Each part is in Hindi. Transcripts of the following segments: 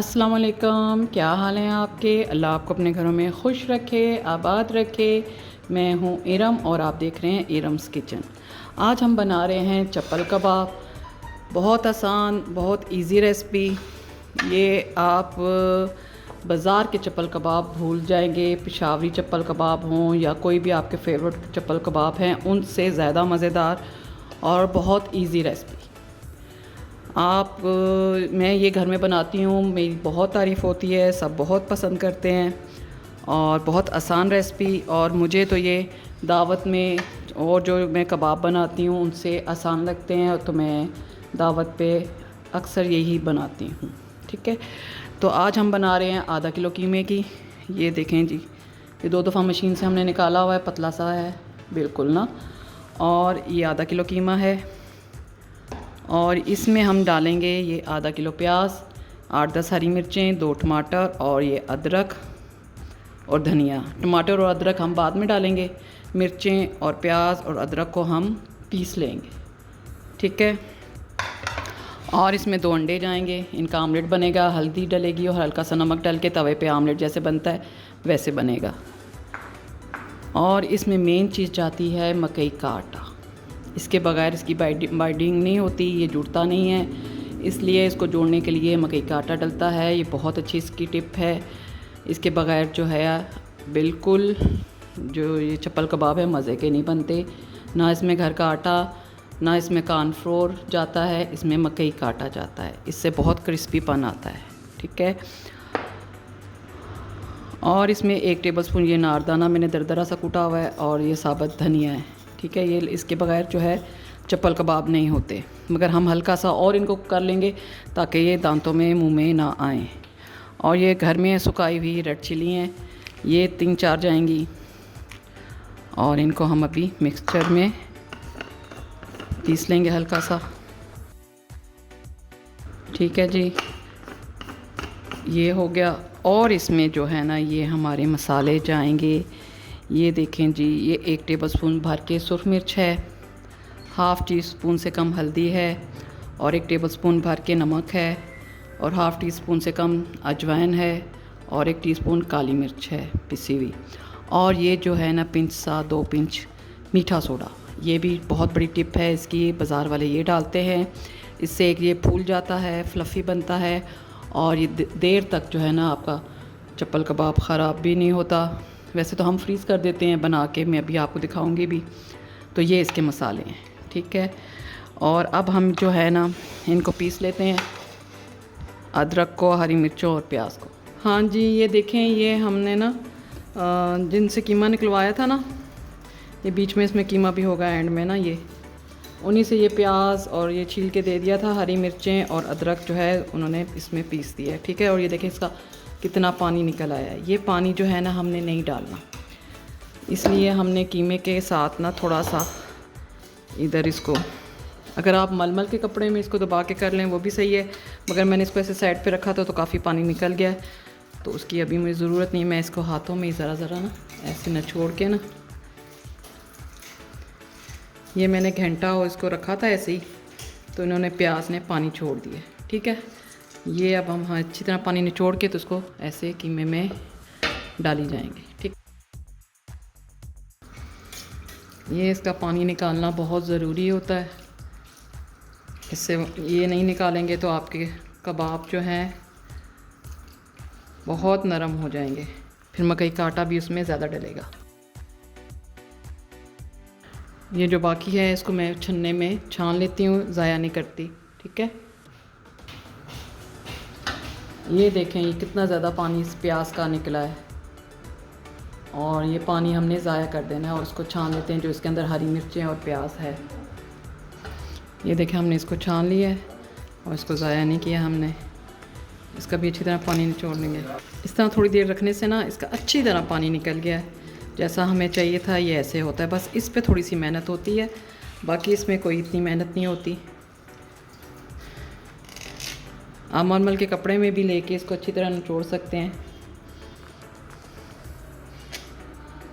अस्सलाम वालेकुम, क्या हाल है आपके। अल्लाह आपको अपने घरों में खुश रखे, आबाद रखे। मैं हूँ इरम और आप देख रहे हैं इरम्स किचन। आज हम बना रहे हैं चप्पल कबाब। बहुत आसान, बहुत इजी रेसिपी। ये आप बाज़ार के चप्पल कबाब भूल जाएंगे। पेशावरी चप्पल कबाब हों या कोई भी आपके फेवरेट चप्पल कबाब हैं, उनसे ज़्यादा मज़ेदार और बहुत इजी रेसिपी। मैं ये घर में बनाती हूँ, मेरी बहुत तारीफ़ होती है, सब बहुत पसंद करते हैं और बहुत आसान रेसिपी। और मुझे तो ये दावत में और जो मैं कबाब बनाती हूँ उनसे आसान लगते हैं, तो मैं दावत पे अक्सर यही बनाती हूँ। ठीक है, तो आज हम बना रहे हैं आधा किलो कीमे की। ये देखें जी, ये 2 दफ़ा मशीन से हमने निकाला हुआ है, पतला सा है बिल्कुल ना। और ये आधा किलो कीमा है और इसमें हम डालेंगे ये आधा किलो प्याज, 8-10 हरी मिर्चें, 2 टमाटर और ये अदरक और धनिया। टमाटर और अदरक हम बाद में डालेंगे, मिर्चें और प्याज और अदरक को हम पीस लेंगे। ठीक है, और इसमें 2 अंडे जाएंगे, इनका आमलेट बनेगा। हल्दी डलेगी और हल्का सा नमक डाल के तवे पे आमलेट जैसे बनता है वैसे बनेगा। और इसमें मेन चीज़ जाती है मकई का आटा। इसके बगैर इसकी बाइंडिंग नहीं होती, ये जुड़ता नहीं है, इसलिए इसको जोड़ने के लिए मकई का आटा डलता है। ये बहुत अच्छी इसकी टिप है। इसके बगैर जो है बिल्कुल जो ये चप्पल कबाब है मज़े के नहीं बनते। ना इसमें घर का आटा, ना इसमें कॉर्नफ्लोर जाता है, इसमें मकई का आटा जाता है। इससे बहुत क्रिस्पीपन आता है। ठीक है, और इसमें 1 टेबलस्पून ये नारदाना मैंने दरदरा सा कूटा हुआ है और ये साबुत धनिया है। ठीक है, ये इसके बगैर जो है चप्पल कबाब नहीं होते, मगर हम हल्का सा और इनको कर लेंगे ताकि ये दांतों में मुंह में ना आए। और ये घर में सुखाई हुई रेड चिली हैं, ये 3-4 जाएंगी और इनको हम अभी मिक्सचर में पीस लेंगे हल्का सा। ठीक है जी, ये हो गया। और इसमें जो है ना ये हमारे मसाले जाएंगे। ये देखें जी, ये 1 टेबलस्पून भर के सुरख मिर्च है, हाफ़ टी स्पून से कम हल्दी है और 1 टेबलस्पून भर के नमक है और हाफ़ टी स्पून से कम अजवाइन है और 1 टीस्पून काली मिर्च है पिसी हुई। और ये जो है ना 2 पिंच मीठा सोडा। ये भी बहुत बड़ी टिप है इसकी, बाज़ार वाले ये डालते हैं, इससे एक ये फूल जाता है, फ्लफ़ी बनता है और ये देर तक जो है ना आपका चप्पल कबाब ख़राब भी नहीं होता। वैसे तो हम फ्रीज़ कर देते हैं बना के, मैं अभी आपको दिखाऊंगी भी। तो ये इसके मसाले हैं। ठीक है, और अब हम जो है ना इनको पीस लेते हैं, अदरक को, हरी मिर्चों और प्याज को। हाँ जी, ये देखें, ये हमने ना जिनसे कीमा निकलवाया था ना, ये बीच में इसमें कीमा भी होगा एंड में ना, ये उन्हीं से ये प्याज और ये छील के दे दिया था। हरी मिर्चें और अदरक जो है उन्होंने इसमें पीस दिया है। ठीक है, और ये देखें इसका कितना पानी निकल आया है। ये पानी जो है ना हमने नहीं डालना, इसलिए हमने कीमे के साथ ना थोड़ा सा इधर इसको, अगर आप मलमल के कपड़े में इसको दबा के कर लें वो भी सही है, मगर मैंने इसको ऐसे साइड पे रखा था तो काफ़ी पानी निकल गया है, तो उसकी अभी मुझे ज़रूरत नहीं। मैं इसको हाथों में ज़रा ना ऐसे निचोड़ के ना, ये मैंने घंटा हो इसको रखा था ऐसे ही, तो इन्होंने प्याज ने पानी छोड़ दिया। ठीक है, ये अब हम अच्छी तरह पानी निचोड़ के तो उसको ऐसे कीमे में डाली जाएंगे। ठीक, ये इसका पानी निकालना बहुत ज़रूरी होता है, इससे ये नहीं निकालेंगे तो आपके कबाब जो हैं बहुत नरम हो जाएंगे, फिर मकई का आटा भी उसमें ज़्यादा डलेगा। ये जो बाकी है इसको मैं छन्ने में छान लेती हूँ, ज़ाया नहीं करती। ठीक है, ये देखें ये कितना ज़्यादा पानी इस प्याज का निकला है और ये पानी हमने ज़ाया कर देना है और उसको छान लेते हैं जो इसके अंदर हरी मिर्चें और प्याज है। ये देखें हमने इसको छान लिया है और इसको ज़ाया नहीं किया हमने, इसका भी अच्छी तरह पानी निचोड़ लेंगे। इस तरह थोड़ी देर रखने से ना इसका अच्छी तरह पानी निकल गया है, जैसा हमें चाहिए था ये ऐसे होता है। बस इस पे थोड़ी सी मेहनत होती है, बाकी इसमें कोई इतनी मेहनत नहीं होती। आप मलमल के कपड़े में भी लेके इसको अच्छी तरह निचोड़ सकते हैं।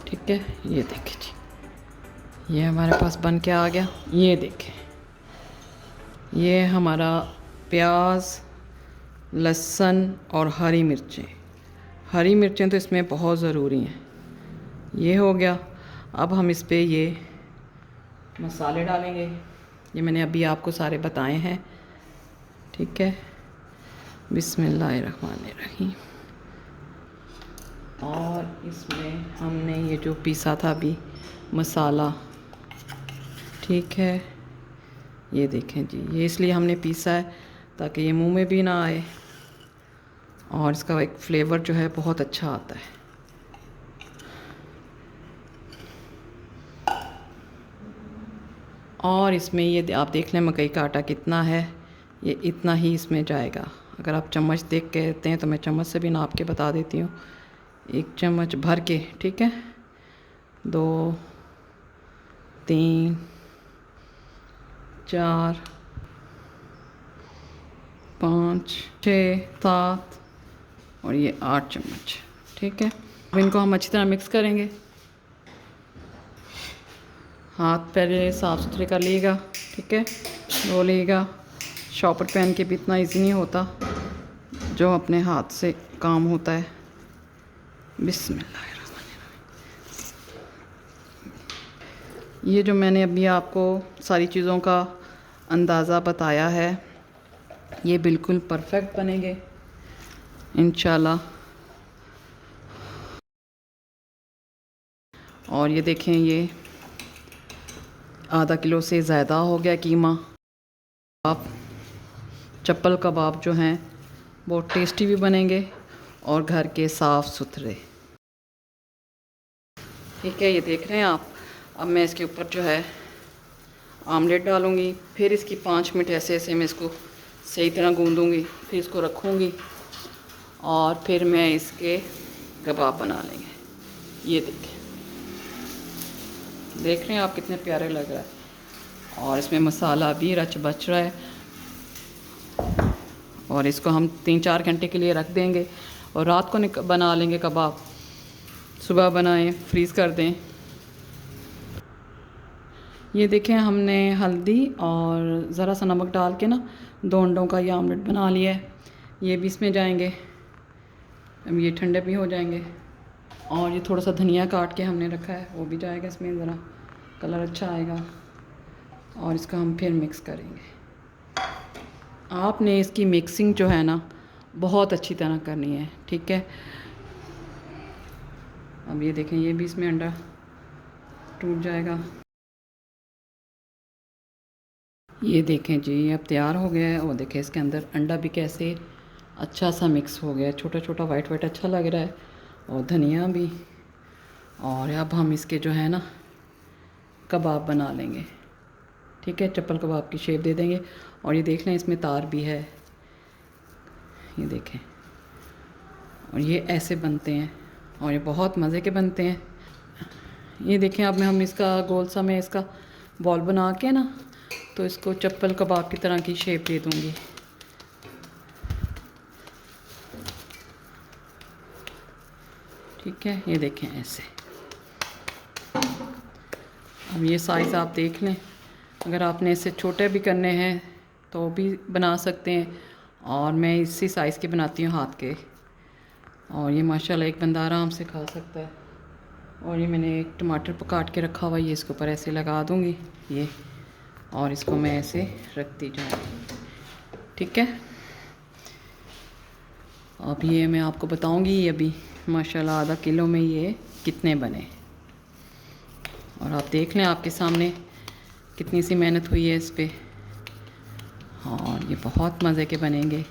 ठीक है, ये देखें जी, ये हमारे पास बन के आ गया। ये देखें, ये हमारा प्याज, लहसुन और हरी मिर्चें। हरी मिर्चें तो इसमें बहुत ज़रूरी हैं। ये हो गया। अब हम इस पे ये मसाले डालेंगे। ये मैंने अभी आपको सारे बताए हैं, ठीक है। बिस्मिल्लाहिर्रहमानिर्रहीम। और इसमें हमने ये जो पीसा था अभी मसाला, ठीक है, ये देखें जी, ये इसलिए हमने पीसा है ताकि ये मुंह में भी ना आए और इसका एक फ्लेवर जो है बहुत अच्छा आता है। और इसमें ये आप देख लें मकई का आटा कितना है, ये इतना ही इसमें जाएगा। अगर आप चम्मच देख के कहते हैं तो मैं चम्मच से भी नाप के बता देती हूँ। 1 चम्मच भर के, ठीक है। 2 3 4 5 6 7 और ये 8 चम्मच, ठीक है। अब इनको हम अच्छी तरह मिक्स करेंगे। हाथ पहले साफ़ सुथरे कर लीजिएगा, ठीक है, धो लीजिएगा। शॉपर पेन के भी इतना ईजी नहीं होता जो अपने हाथ से काम होता है। बिस्मिल्लाहिर्रहमानिर्रहीम। ये जो मैंने अभी आपको सारी चीज़ों का अंदाज़ा बताया है, ये बिल्कुल परफेक्ट बनेंगे इंशाल्लाह। और ये देखें, ये आधा किलो से ज़्यादा हो गया कीमा। आप चप्पल कबाब जो हैं बहुत टेस्टी भी बनेंगे और घर के साफ़ सुथरे, ठीक है। ये देख रहे हैं आप। अब मैं इसके ऊपर जो है आमलेट डालूँगी, फिर इसकी 5 मिनट ऐसे ऐसे मैं इसको सही तरह गूँधूँगी, फिर इसको रखूँगी और फिर मैं इसके कबाब बना लेंगे। ये देख रहे हैं आप कितने प्यारे लग रहा है। और इसमें मसाला भी रच बच रहा है और इसको हम 3-4 घंटे के लिए रख देंगे और रात को बना लेंगे कबाब। सुबह बनाएं, फ्रीज़ कर दें। ये देखें, हमने हल्दी और ज़रा सा नमक डाल के ना 2 अंडों का ये आमलेट बना लिया है। ये भी इसमें जाएंगे, अब ये ठंडे भी हो जाएंगे। और ये थोड़ा सा धनिया काट के हमने रखा है, वो भी जाएगा इसमें, ज़रा कलर अच्छा आएगा। और इसका हम फिर मिक्स करेंगे। आपने इसकी मिक्सिंग जो है ना बहुत अच्छी तरह करनी है, ठीक है। अब ये देखें, ये भी इसमें अंडा टूट जाएगा। ये देखें जी, अब तैयार हो गया है। और देखें इसके अंदर अंडा भी कैसे अच्छा सा मिक्स हो गया है, छोटा छोटा वाइट वाइट अच्छा लग रहा है और धनिया भी। और अब हम इसके जो है ना कबाब बना लेंगे, ठीक है। चप्पल कबाब की शेप दे देंगे। और ये देख लें, इसमें तार भी है, ये देखें। और ये ऐसे बनते हैं और ये बहुत मज़े के बनते हैं। ये देखें, अब मैं हम इसका गोल सा मैं इसका बॉल बना के ना तो इसको चप्पल कबाब की तरह की शेप दे दूँगी। ठीक है, ये देखें ऐसे। अब ये साइज़ आप देख लें, अगर आपने इससे छोटे भी करने हैं तो भी बना सकते हैं। और मैं इसी साइज़ के बनाती हूँ हाथ के। और ये माशाल्लाह एक बंदा आराम से खा सकता है। और ये मैंने एक टमाटर को काट के रखा हुआ है, ये इसके ऊपर ऐसे लगा दूँगी ये। और इसको मैं ऐसे रखती जाऊँगी, ठीक है। अब ये मैं आपको बताऊँगी ये अभी माशाल्लाह आधा किलो में ये कितने बने। और आप देख लें, आपके सामने कितनी सी मेहनत हुई है इस पे। और ये बहुत मज़े के बनेंगे।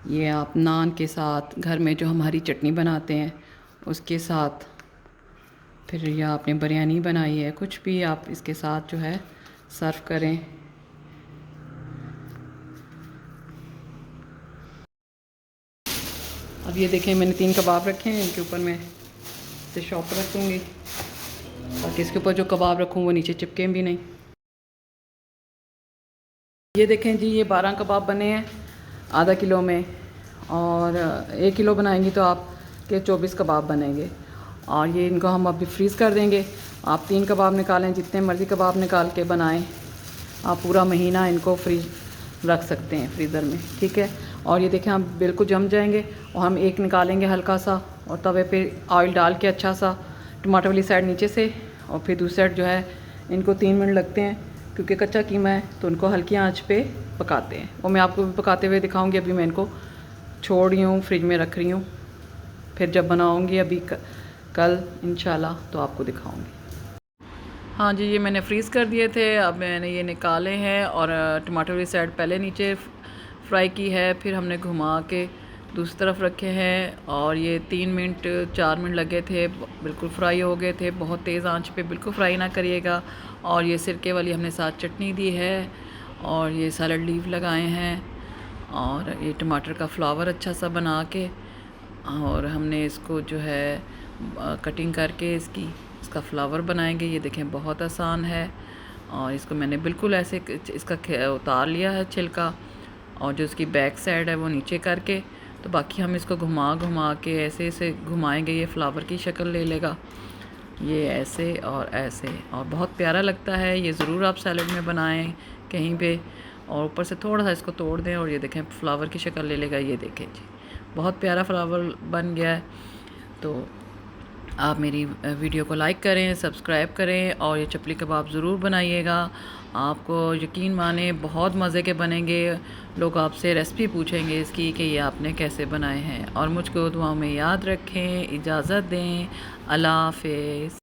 ये आप नान के साथ, घर में जो हम हरी चटनी बनाते हैं उसके साथ, फिर या आपने बिरयानी बनाई है, कुछ भी आप इसके साथ जो है सर्व करें। अब ये देखें, मैंने 3 कबाब रखे हैं, इनके ऊपर मैं इसे शॉपर रख दूँगी ताकि इसके ऊपर जो कबाब रखूँ वो नीचे चिपके भी नहीं। ये देखें जी, ये 12 कबाब बने हैं आधा किलो में। और 1 किलो बनाएंगी तो आपके 24 कबाब बनेंगे। और ये इनको हम अभी फ्रीज़ कर देंगे। आप 3 कबाब निकालें, जितने मर्ज़ी कबाब निकाल के बनाएं। आप पूरा महीना इनको फ्रीज रख सकते हैं फ्रीज़र में, ठीक है। और ये देखें हम बिल्कुल जम जाएंगे और हम एक निकालेंगे हल्का सा और तवे पे ऑयल डाल के अच्छा सा, टमाटर वाली साइड नीचे से और फिर दूसरी साइड जो है इनको 3 मिनट लगते हैं क्योंकि कच्चा कीमा है, तो उनको हल्की आंच पे पकाते हैं। और मैं आपको भी पकाते हुए दिखाऊंगी। अभी मैं इनको छोड़ रही हूँ, फ्रिज में रख रही हूँ, फिर जब बनाऊंगी अभी कल इंशाल्लाह तो आपको दिखाऊंगी। हाँ जी, ये मैंने फ्रीज़ कर दिए थे, अब मैंने ये निकाले हैं और टमाटर वाली साइड पहले नीचे फ्राई की है, फिर हमने घुमा के दूसरी तरफ रखे हैं और ये 3 मिनट 4 मिनट लगे थे, बिल्कुल फ्राई हो गए थे। बहुत तेज़ आंच पे बिल्कुल फ्राई ना करिएगा। और ये सिरके वाली हमने साथ चटनी दी है और ये सैलड लीफ लगाए हैं और ये टमाटर का फ्लावर अच्छा सा बना के और हमने इसको जो है कटिंग करके इसका फ्लावर बनाएंगे। ये देखें बहुत आसान है और इसको मैंने बिल्कुल ऐसे इसका उतार लिया है छिलका और जो इसकी बैक साइड है वो नीचे करके, तो बाकी हम इसको घुमा घुमा के ऐसे ऐसे घुमाएंगे, ये फ्लावर की शक्ल ले लेगा, ये ऐसे और ऐसे, और बहुत प्यारा लगता है। ये ज़रूर आप सैलड में बनाएं कहीं पे और ऊपर से थोड़ा सा इसको तोड़ दें और ये देखें फ्लावर की शक्ल ले लेगा। ये देखें जी, बहुत प्यारा फ्लावर बन गया है। तो आप मेरी वीडियो को लाइक करें, सब्सक्राइब करें और ये चपली कबाब ज़रूर बनाइएगा। आपको यकीन माने बहुत मज़े के बनेंगे। लोग आपसे रेसिपी पूछेंगे इसकी कि ये आपने कैसे बनाए हैं। और मुझको दुआओं में याद रखें। इजाज़त दें। अल्लाह हाफ़िज़।